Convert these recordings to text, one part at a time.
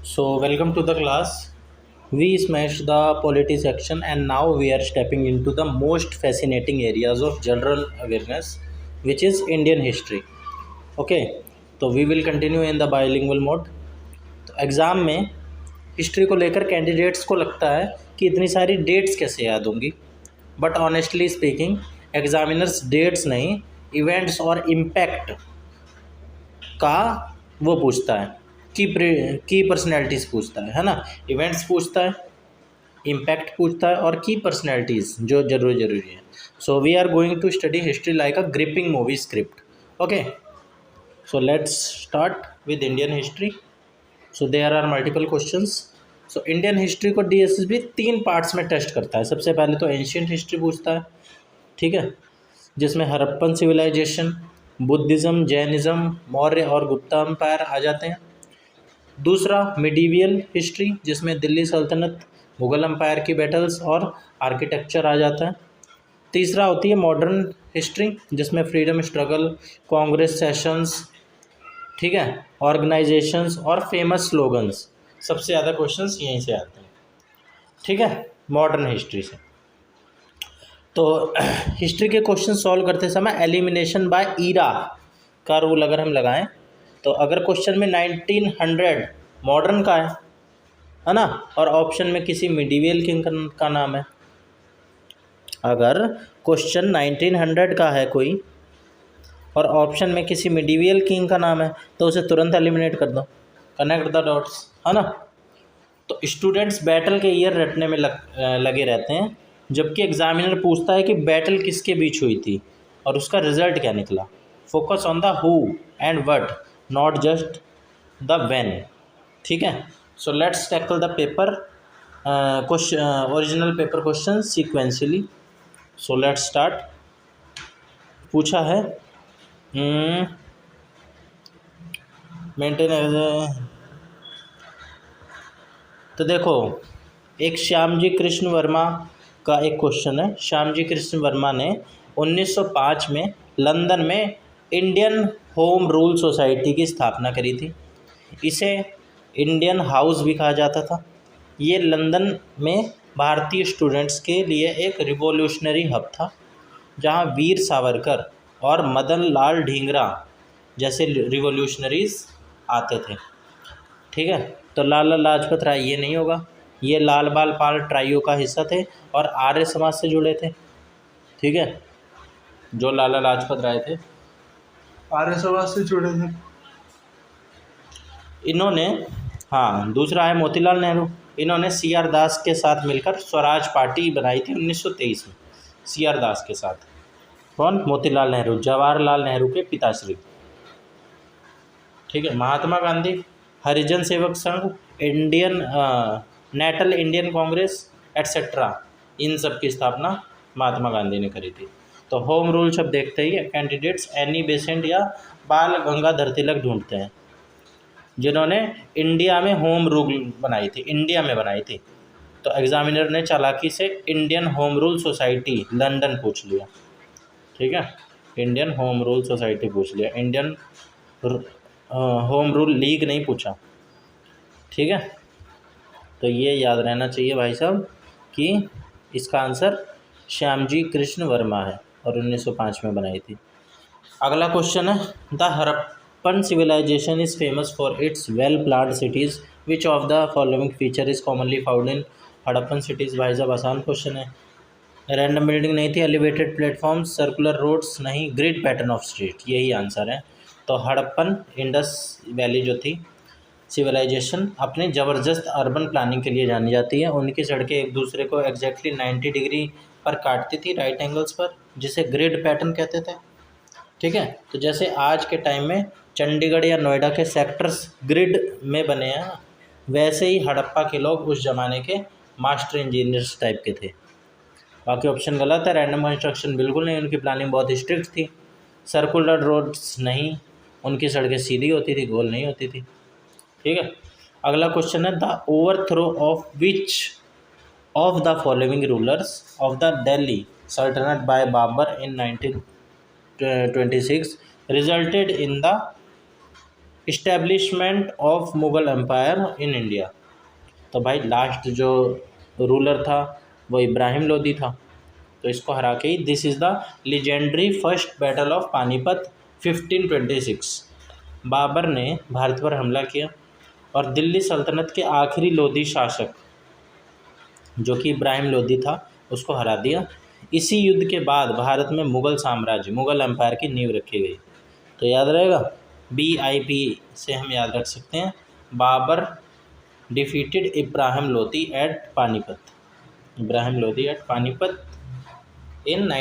So, welcome to the class. We smashed the polity section and now we are stepping into the most fascinating areas of general awareness, which is Indian history. Okay, तो we will continue in the bilingual mode. तो exam में history को लेकर candidates को लगता है कि इतनी सारी डेट्स कैसे याद होंगी, but honestly speaking examiners dates नहीं, इवेंट्स और इम्पैक्ट का वो पूछता है, की पर्सनैलिटीज़ पूछता है ना। इवेंट्स पूछता है, इम्पैक्ट पूछता है और की पर्सनैलिटीज़ जो जरूरी है। So we are going to study history like a gripping movie script. Okay, so let's start with Indian history. So there are multiple questions. So Indian history को डीएसएसबी 3 पार्ट्स में test करता है। सबसे पहले तो एंशियंट हिस्ट्री पूछता है, ठीक है, जिसमें Harappan civilisation, Buddhism, Jainism, Maurya और गुप्ता एम्पायर आ जाते हैं। दूसरा मिडीवियल हिस्ट्री, जिसमें दिल्ली सल्तनत, मुग़ल एम्पायर की बैटल्स और आर्किटेक्चर आ जाता है। तीसरा होती है मॉडर्न हिस्ट्री, जिसमें फ्रीडम स्ट्रगल, कांग्रेस सेशंस, ठीक है, ऑर्गेनाइजेशंस और फेमस स्लोगन्स। सबसे ज़्यादा क्वेश्चंस यहीं से आते हैं, ठीक है, मॉडर्न हिस्ट्री से। तो हिस्ट्री के क्वेश्चन सॉल्व करते समय एलिमिनेशन बाय ईरा का रूल अगर हम लगाएं, तो अगर क्वेश्चन में 1900 मॉडर्न का है ना, और ऑप्शन में किसी मिडीवियल किंग का नाम है, अगर क्वेश्चन 1900 का है कोई और ऑप्शन में किसी मिडीवियल किंग का नाम है, तो उसे तुरंत एलिमिनेट कर दो, कनेक्ट द डॉट्स, है ना। तो स्टूडेंट्स बैटल के ईयर रटने में लगे रहते हैं, जबकि एग्जामिनर पूछता है कि बैटल किसके बीच हुई थी और उसका रिजल्ट क्या निकला। Focus on the who and what, not just the when, ठीक है। So let's tackle the paper question, original paper question sequentially. So let's start. पूछा है मेंटेन, तो देखो एक श्यामजी कृष्ण वर्मा का एक क्वेश्चन है। श्यामजी कृष्ण वर्मा ने 1905 में लंदन में इंडियन होम रूल सोसाइटी की स्थापना करी थी। इसे इंडियन हाउस भी कहा जाता था। ये लंदन में भारतीय स्टूडेंट्स के लिए एक रिवॉल्यूशनरी हब था, जहां वीर सावरकर और मदन लाल ढींगरा जैसे रिवॉल्यूशनरीज आते थे, ठीक है। तो लाला लाजपत राय ये नहीं होगा, ये लाल बाल पाल ट्राइयो का हिस्सा थे और आर्य समाज से जुड़े थे, ठीक है। जो लाला लाजपत राय थे आर्य समाज से जुड़े थे इन्होंने। हाँ, दूसरा है मोतीलाल नेहरू। इन्होंने सीआर दास के साथ मिलकर स्वराज पार्टी बनाई थी 1923 में, सीआर दास के साथ। कौन? मोतीलाल नेहरू, जवाहरलाल नेहरू के पिताश्री, ठीक है। Mahatma Gandhi, Harijan Sevak Sangh, Indian Natal Indian Congress et cetera, इन सब की स्थापना महात्मा गांधी ने करी थी। तो होम रूल शब्द देखते ही कैंडिडेट्स एनी बेसेंट या बाल गंगाधर तिलक ढूंढते हैं, जिन्होंने इंडिया में होम रूल बनाई थी, इंडिया में बनाई थी। तो एग्जामिनर ने चालाकी से Indian home rule society London पूछ लिया, ठीक है, इंडियन होम रूल सोसाइटी पूछ लिया, इंडियन होम रूल लीग नहीं पूछा, ठीक है। तो ये याद रहना चाहिए भाई साहब कि इसका आंसर श्यामजी कृष्ण वर्मा है और 1905 में बनाई थी। अगला क्वेश्चन है, the Harappan civilisation is famous for its well planned cities, which of the following feature is commonly found in Harappan cities. भाई साहब आसान क्वेश्चन है। रैंडम बिल्डिंग नहीं थी, एलिवेटेड प्लेटफॉर्म्स, सर्कुलर रोड्स नहीं, ग्रिड पैटर्न ऑफ स्ट्रीट, यही answer है। तो हड़प्पन इंडस वैली जो थी सिविलाइजेशन अपने ज़बरदस्त अर्बन प्लानिंग के लिए जानी जाती है। उनकी सड़कें एक दूसरे को एग्जैक्टली 90 डिग्री पर काटती थी, राइट एंगल्स पर, जिसे ग्रिड पैटर्न कहते थे, ठीक है। तो जैसे आज के टाइम में चंडीगढ़ या नोएडा के सेक्टर्स ग्रिड में बने हैं, वैसे ही हड़प्पा के लोग उस ज़माने के मास्टर इंजीनियर्स टाइप के थे। बाकी ऑप्शन गलत है, रैंडम कंस्ट्रक्शन बिल्कुल नहीं, उनकी प्लानिंग बहुत स्ट्रिक्ट थी। सर्कुलर रोड्स नहीं, उनकी सड़कें सीधी होती थी, गोल नहीं होती थी, ठीक है। अगला क्वेश्चन है, the overthrow of which of the following rulers of the Delhi sultanate by Babur in 1926 resulted in the establishment of Mughal empire in India. तो भाई लास्ट जो रूलर था वो इब्राहिम लोदी था, तो इसको हरा के ही this is the legendary first battle of Panipat 1526। Babur ने भारत पर हमला किया और दिल्ली सल्तनत के आखिरी लोदी शासक जो कि इब्राहिम लोदी था उसको हरा दिया। इसी युद्ध के बाद भारत में मुगल साम्राज्य, मुगल एम्पायर की नींव रखी गई। तो याद रहेगा, BIP से हम याद रख सकते हैं, Babur defeated Ibrahim Lodi at Panipat, Ibrahim Lodi at Panipat in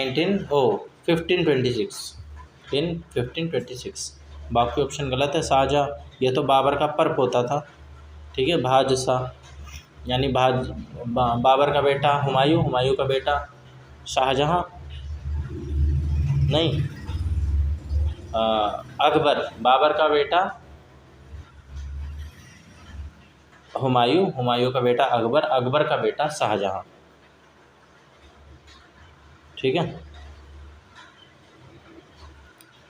1526। बाकी ऑप्शन गलत है। शाहजहाँ, ये तो बाबर का पर पोता था, ठीक है। बादशाह यानी बाबर का बेटा हुमायूं, हुमायूं का बेटा शाहजहाँ, नहीं अकबर, बाबर का बेटा हुमायूं, हुमायूं का बेटा अकबर, अकबर का बेटा शाहजहाँ, ठीक है।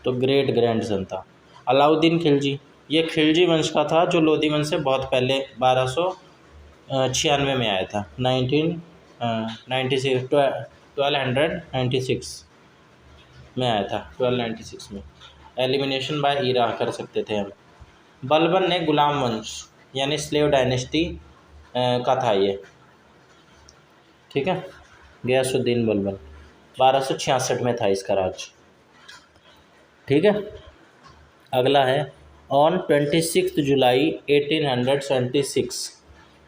तो ग्रेट ग्रैंडसन था। अलाउद्दीन खिलजी, ये खिलजी वंश का था जो लोदी वंश से बहुत पहले 1296 में आया था, 1296 में आया था, 1296 में। एलिमिनेशन बाय ईरा कर सकते थे हम। बलबन ने गुलाम वंश यानी स्लेव डायनेस्टी का था ये, ठीक है। गयासुद्दीन बलबन 1266 में था इसका राज, ठीक है। अगला है on 26 July 1876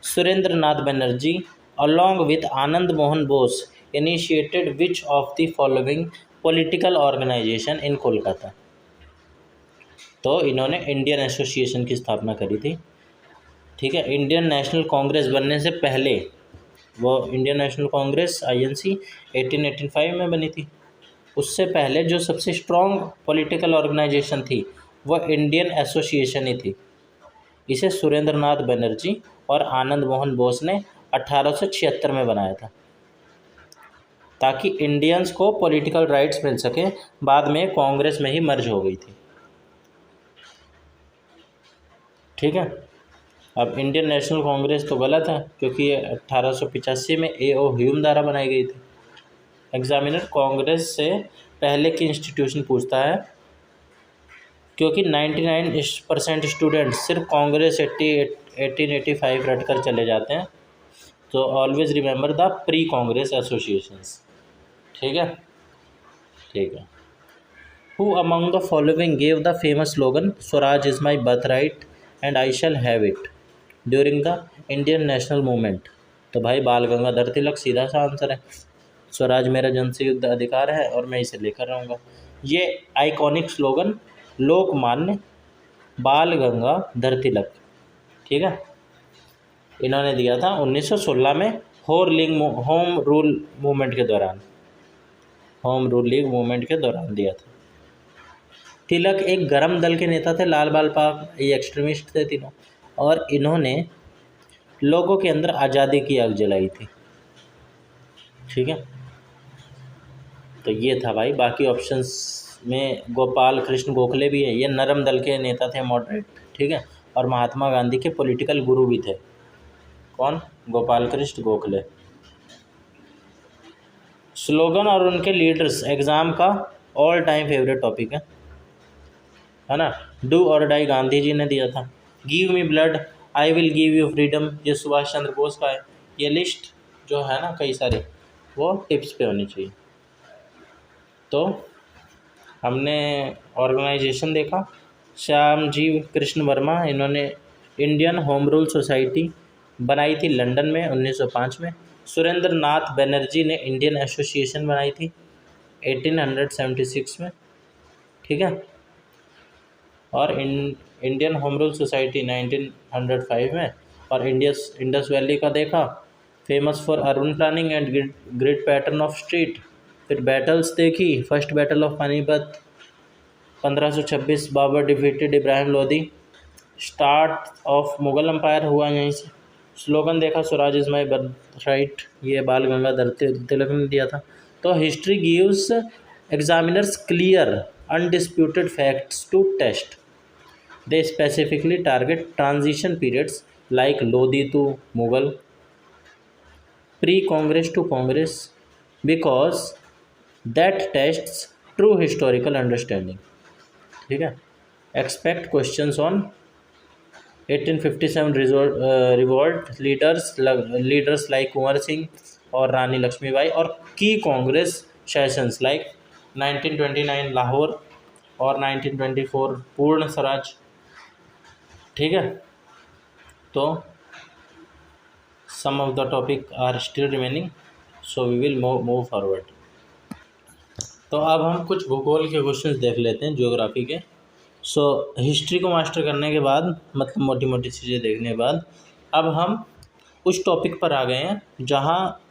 Surendra Nath Banerjee along with Anand Mohan Bose initiated which of the following political organization in Kolkata. तो इन्होंने इंडियन एसोसिएशन की स्थापना करी थी, ठीक है। इंडियन नेशनल कांग्रेस बनने से पहले वो इंडियन नेशनल कांग्रेस INC 1885 में बनी थी। उससे पहले जो सबसे स्ट्रॉन्ग पॉलिटिकल ऑर्गेनाइजेशन थी वो इंडियन एसोसिएशन ही थी। इसे सुरेंद्र नाथ बनर्जी और आनंद मोहन बोस ने 1876 में बनाया था ताकि इंडियंस को पॉलिटिकल राइट्स मिल सके। बाद में कांग्रेस में ही मर्ज हो गई थी, ठीक है। अब इंडियन नेशनल कांग्रेस तो गलत है क्योंकि ये 1885 में A.O. ह्यूम द्वारा बनाई गई थी। एग्जामिनर कांग्रेस से पहले की इंस्टीट्यूशन पूछता है क्योंकि 99% स्टूडेंट सिर्फ कांग्रेस 1885 रट कर चले जाते हैं। तो always remember the pre Congress associations, ठीक है, ठीक है। Who among the following gave the famous slogan Swaraj is my birth right and I shall have it during the Indian national movement. तो भाई बाल गंगाधर तिलक सीधा सा आंसर है। स्वराज मेरा जनसिद्ध अधिकार है और मैं इसे लेकर रहूँगा। ये आइकॉनिक स्लोगन लोकमान्य बाल गंगाधर तिलक, ठीक है, इन्होंने दिया था 1916 में होम रूल मूवमेंट के दौरान, होम रूल लीग मूवमेंट के दौरान दिया था। तिलक एक गरम दल के नेता थे, लाल बाल पाक, ये एक्सट्रीमिस्ट थे तीनों, और इन्होंने लोगों के अंदर आज़ादी की आग जलाई थी, ठीक है। तो ये था भाई। बाकी ऑप्शंस में गोपाल कृष्ण गोखले भी है, ये नरम दल के नेता थे, मॉडरेट, ठीक है, और महात्मा गांधी के पॉलिटिकल गुरु भी थे। कौन? गोपाल कृष्ण गोखले। स्लोगन और उनके लीडर्स एग्ज़ाम का ऑल टाइम फेवरेट टॉपिक है ना। डू और डाई गांधी जी ने दिया था। Give me blood I will give you freedom, ये सुभाष चंद्र बोस का है। ये लिस्ट जो है ना कई सारी वो टिप्स पे होनी चाहिए। तो हमने ऑर्गेनाइजेशन देखा, श्यामजी कृष्ण वर्मा, इन्होंने इंडियन होम रूल सोसाइटी बनाई थी लंदन में 1905 में। सुरेंद्र नाथ बनर्जी ने इंडियन एसोसिएशन बनाई थी 1876 में, ठीक है, और इंडियन होम रूल सोसाइटी 1905 में। और इंडस वैली का देखा, famous for urban planning and grid pattern of street. फिर बैटल्स देखी, first battle of Panipat 1526, Babar defeated Ibrahim Lodi, start of Mughal empire हुआ यहीं से। स्लोगन देखा, Swaraj is my birth right, ये बाल गंगाधर तिलक ने दिया था। तो history gives examiners clear undisputed facts to test. They specifically target transition periods like Lodhi to Mughal, pre Congress to Congress, because that tests true historical understanding. ठीक है, expect questions on 1857 revolt leaders like Kunwar Singh और रानी लक्ष्मीबाई, और की कांग्रेस सेशंस लाइक 1929 लाहौर और 1924 पूर्ण स्वराज। ठीक है, तो some of the topic are still remaining, so we will move forward. तो अब हम कुछ भूगोल के क्वेश्चंस देख लेते हैं, ज्योग्राफी के। सो हिस्ट्री को मास्टर करने के बाद, मतलब मोटी मोटी चीज़ें देखने के बाद, अब हम उस टॉपिक पर आ गए हैं जहाँ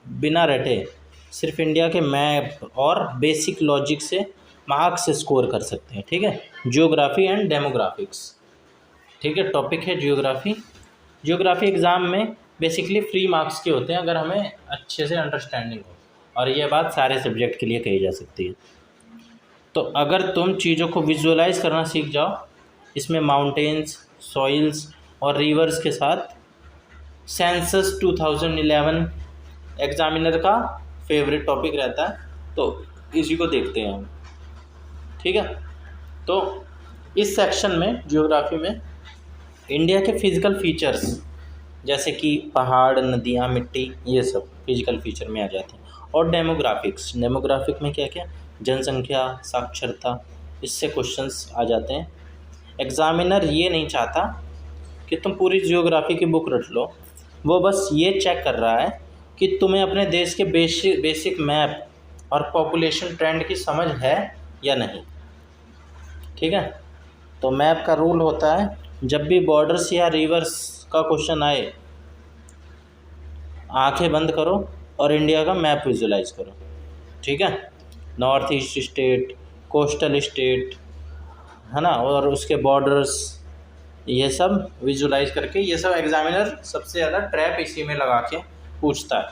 बिना रटे सिर्फ इंडिया के मैप और बेसिक लॉजिक से मार्क्स स्कोर कर सकते हैं। ठीक है, ज्योग्राफी एंड डेमोग्राफिक्स। ठीक है, टॉपिक है ज्योग्राफी। ज्योग्राफी एग्ज़ाम में बेसिकली फ्री मार्क्स के होते हैं अगर हमें अच्छे से अंडरस्टैंडिंग हो, और ये बात सारे सब्जेक्ट के लिए कही जा सकती है। तो अगर तुम चीज़ों को विजुअलाइज करना सीख जाओ, इसमें माउंटेन्स, सॉइल्स और रिवर्स के साथ सेंसस 2011 एग्जामिनर का फेवरेट टॉपिक रहता है, तो इसी को देखते हैं हम। ठीक है, तो इस सेक्शन में ज्योग्राफी में इंडिया के फिज़िकल फीचर्स जैसे कि पहाड़, नदियाँ, मिट्टी, ये सब फिजिकल फीचर में आ जाते हैं। और डेमोग्राफिक में क्या क्या, जनसंख्या, साक्षरता, इससे क्वेश्चंस आ जाते हैं। एग्जामिनर ये नहीं चाहता कि तुम पूरी जियोग्राफी की बुक रट लो, वो बस ये चेक कर रहा है कि तुम्हें अपने देश के बेसिक मैप और पॉपुलेशन ट्रेंड की समझ है या नहीं। ठीक है, तो मैप का रूल होता है, जब भी बॉर्डर्स या रिवर्स का क्वेश्चन आए, आंखें बंद करो और इंडिया का मैप विजुलाइज करो। ठीक है, north east state, coastal state, है ना, और उसके बॉर्डर्स, ये सब विजुलाइज करके, ये सब एग्जामिनर सबसे ज़्यादा ट्रैप इसी में लगा के पूछता है।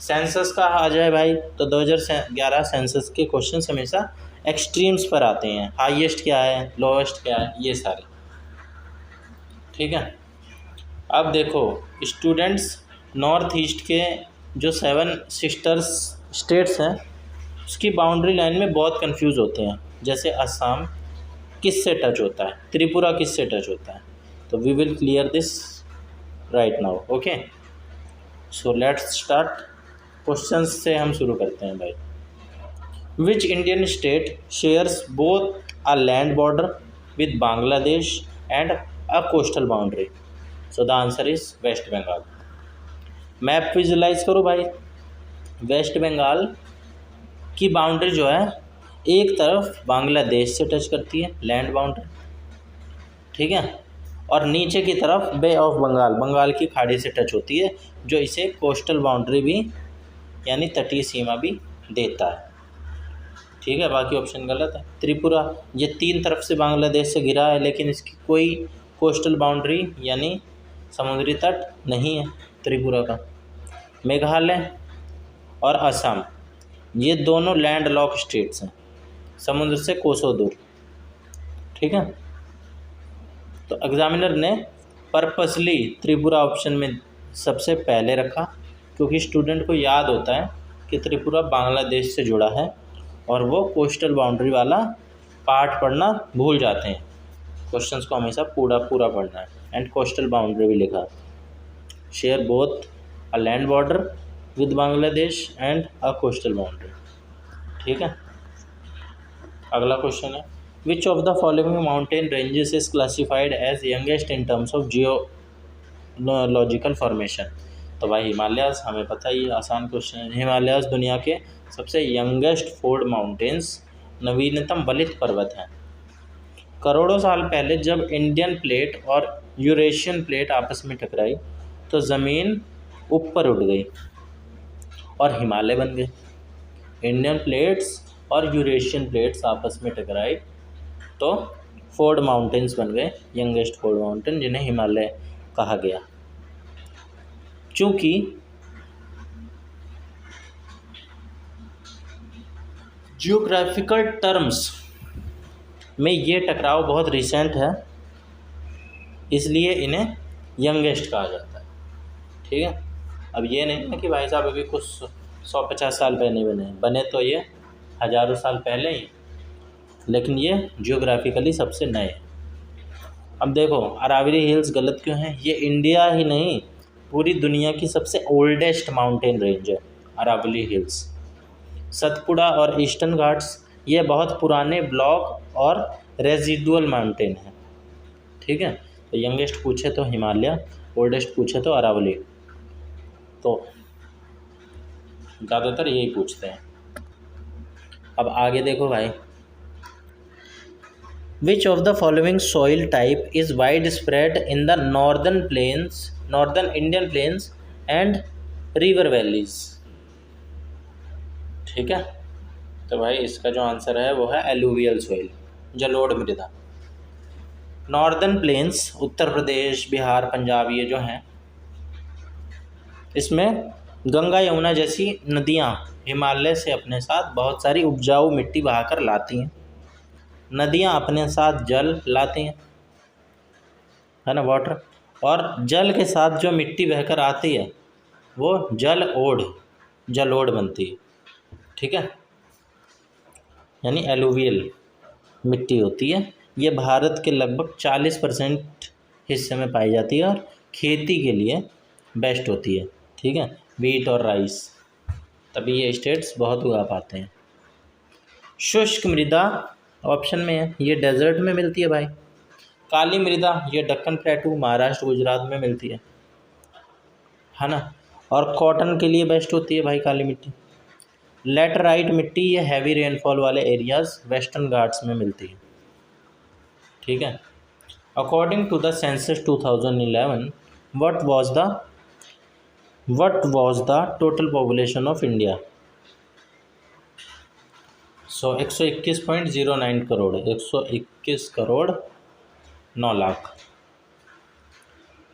सेंसस का आ जाए भाई, तो 2011 सेंसस के क्वेश्चंस हमेशा एक्सट्रीम्स पर आते हैं, हाईएस्ट क्या है, लोवेस्ट क्या है, ये सारे। ठीक है, अब देखो स्टूडेंट्स, नॉर्थ ईस्ट के जो 7 सिस्टर्स स्टेट्स हैं उसकी बाउंड्री लाइन में बहुत कंफ्यूज होते हैं। जैसे असम किस से टच होता है, त्रिपुरा किस से टच होता है, तो we will clear this right now. Okay, so let's start. Questions से हम शुरू करते हैं भाई। Which Indian state shares both a land border with Bangladesh and a coastal boundary, so the answer is West Bengal. Map visualise करो भाई, वेस्ट बंगाल की boundary जो है एक तरफ बांग्लादेश से टच करती है, लैंड बाउंड्री। ठीक है, और नीचे की तरफ बे ऑफ बंगाल, बंगाल की खाड़ी से टच होती है, जो इसे कोस्टल बाउंड्री भी यानी तटीय सीमा भी देता है। ठीक है, बाकी ऑप्शन गलत है। त्रिपुरा ये 3 तरफ से बांग्लादेश से घिरा है, लेकिन इसकी कोई कोस्टल बाउंड्री यानी समुद्री तट नहीं है त्रिपुरा का। मेघालय और असम ये दोनों लैंड लॉक स्टेट्स हैं, समुद्र से कोसों दूर। ठीक है, तो एग्जामिनर ने पर्पसली त्रिपुरा ऑप्शन में सबसे पहले रखा, क्योंकि स्टूडेंट को याद होता है कि त्रिपुरा बांग्लादेश से जुड़ा है और वो कोस्टल बाउंड्री वाला पार्ट पढ़ना भूल जाते हैं। क्वेश्चंस को हमेशा पूरा पढ़ना है। एंड कोस्टल बाउंड्री भी लिखा, share both a land border with Bangladesh and a coastal boundary. ठीक है, अगला क्वेश्चन है, which of the following mountain ranges is classified as youngest in terms of geological formation. तो भाई हिमालयाज़, हमें पता ही, आसान क्वेश्चन है। हिमालयाज़ दुनिया के सबसे यंगेस्ट फोर्ड माउंटेन्स, नवीनतम बलित पर्वत हैं। करोड़ों साल पहले जब इंडियन प्लेट और यूरेशियन प्लेट आपस में टकराई तो ज़मीन ऊपर उठ गई और हिमालय बन गए। इंडियन प्लेट्स और यूरेशियन प्लेट्स आपस में टकराई तो फोर्ड माउंटेन्स बन गए, यंगेस्ट फोर्ड माउंटेन, जिन्हें हिमालय कहा गया। चूँकि जियोग्राफिकल टर्म्स में ये टकराव बहुत रिसेंट है, इसलिए इन्हें यंगेस्ट कहा जाता है। ठीक है, अब ये नहीं है कि भाई साहब अभी कुछ 150 साल पहले बने तो ये हज़ारों साल पहले ही, लेकिन ये जियोग्राफिकली सबसे नए हैं। अब देखो अरावली हिल्स गलत क्यों हैं? ये इंडिया ही नहीं पूरी दुनिया की सबसे ओल्डेस्ट माउंटेन रेंज है अरावली हिल्स। सतपुड़ा और ईस्टर्न घाट्स ये बहुत पुराने ब्लॉक और रेजिडुअल माउंटेन हैं। ठीक है, तो यंगेस्ट पूछे तो हिमालय, ओल्डेस्ट पूछे तो अरावली, तो ज़्यादातर यही पूछते हैं। अब आगे देखो भाई, विच of the following soil type is wide spread in the northern Indian plains and river valleys. ठीक है, तो भाई इसका जो आंसर है वो है एलुवियल सॉइल, जलोढ़ मृदा। नॉर्दर्न प्लेन्स उत्तर प्रदेश, बिहार, पंजाब ये जो हैं, इसमें गंगा यमुना जैसी नदियाँ हिमालय से अपने साथ बहुत सारी उपजाऊ मिट्टी बहाकर लाती हैं। नदियाँ अपने साथ जल लाती हैं, है ना, वाटर, और जल के साथ जो मिट्टी बहकर आती है वो जलोढ़ बनती है। ठीक है, यानी एलुवियल मिट्टी होती है। ये भारत के लगभग 40% हिस्से में पाई जाती है और खेती के लिए बेस्ट होती है। ठीक है, वीट और राइस, तभी ये स्टेट्स बहुत उगा पाते हैं। शुष्क मृदा ऑप्शन में है, ये डेजर्ट में मिलती है भाई। काली मृदा ये दक्कन प्लेटू, महाराष्ट्र, गुजरात में मिलती है ना, और कॉटन के लिए बेस्ट होती है भाई काली मिट्टी। लेटराइट मिट्टी ये हैवी रेनफॉल वाले एरियाज वेस्टर्न घाट्स में मिलती है। ठीक है, according to the census 2011 what was the total population of India? 121.09 crore, 121 crore 9 lakh.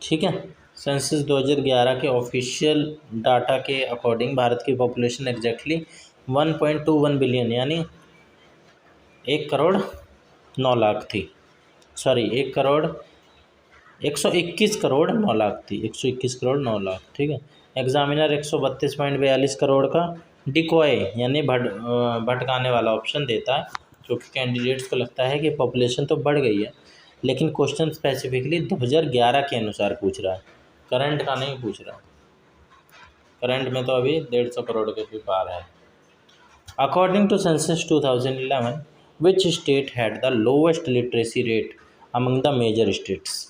ठीक है, सेंसस 2011 के ऑफिशियल डाटा के अकॉर्डिंग भारत की पॉपुलेशन एग्जैक्टली 1.21 बिलियन यानी 1 करोड़ 9 लाख थी। सॉरी 121 करोड़ 9 लाख थी, 121 करोड़ 9 लाख। ठीक है, एग्जामिनर 132.42 करोड़ का डिकॉय यानी भटकाने वाला ऑप्शन देता है, क्योंकि कैंडिडेट्स को लगता है कि पॉपुलेशन तो बढ़ गई है, लेकिन क्वेश्चन स्पेसिफिकली 2011 के अनुसार पूछ रहा है, करंट का नहीं पूछ रहा। करंट में तो अभी 150 करोड़ के भी पार है। According to census 2011 which state had the lowest literacy rate among the major states?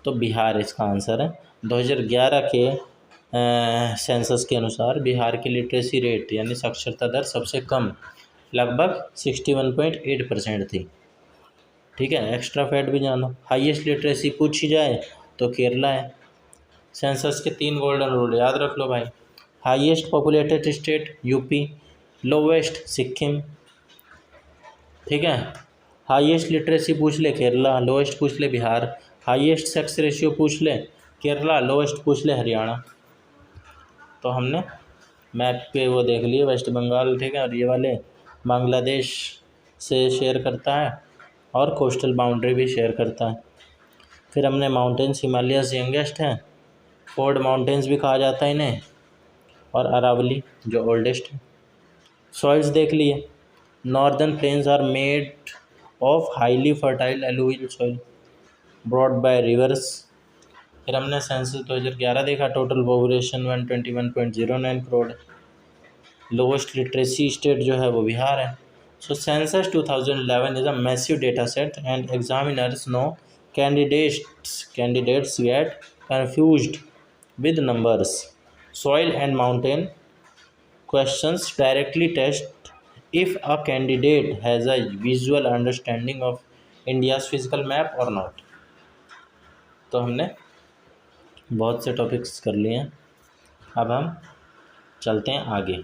तो बिहार इसका आंसर है। 2011 के सेंसस के अनुसार बिहार की लिटरेसी रेट यानी साक्षरता दर सबसे कम लगभग 61.8% थी। ठीक है, एक्स्ट्रा फैट भी जानो। हाईएस्ट लिटरेसी पूछी जाए तो केरला है। सेंसस के 3 गोल्डन रूल याद रख लो भाई। Highest populated state UP, lowest Sikkim. ठीक है, हाईएस्ट लिटरेसी पूछ ले केरला, लोवेस्ट पूछ ले बिहार। हाईएस्ट सेक्स रेशियो पूछ ले केरला, लोवेस्ट पूछ ले हरियाणा। तो हमने मैप पे वो देख लिए, वेस्ट बंगाल, ठीक है, और ये वाले बांग्लादेश से शेयर करता है और कोस्टल बाउंड्री भी शेयर करता है। फिर हमने माउंटेन्स हिमालयस यंगेस्ट हैं, फोर्ड माउंटेन्स भी कहा जाता है इन्हें, और अरावली जो ओल्डेस्ट है। सॉइल्स देख लिए, northern plains are made of highly fertile alluvial soil brought by rivers. फिर हमने सेंसस 2011 देखा, total population 121.09 crore. Lowest literacy state जो है वो बिहार है। So census 2011 is a massive data set and examiners know candidates get confused with numbers. Soil and mountain questions directly test if a candidate has a visual understanding of India's physical map or not. तो हमने बहुत से topics कर लिए हैं, अब हम चलते हैं आगे।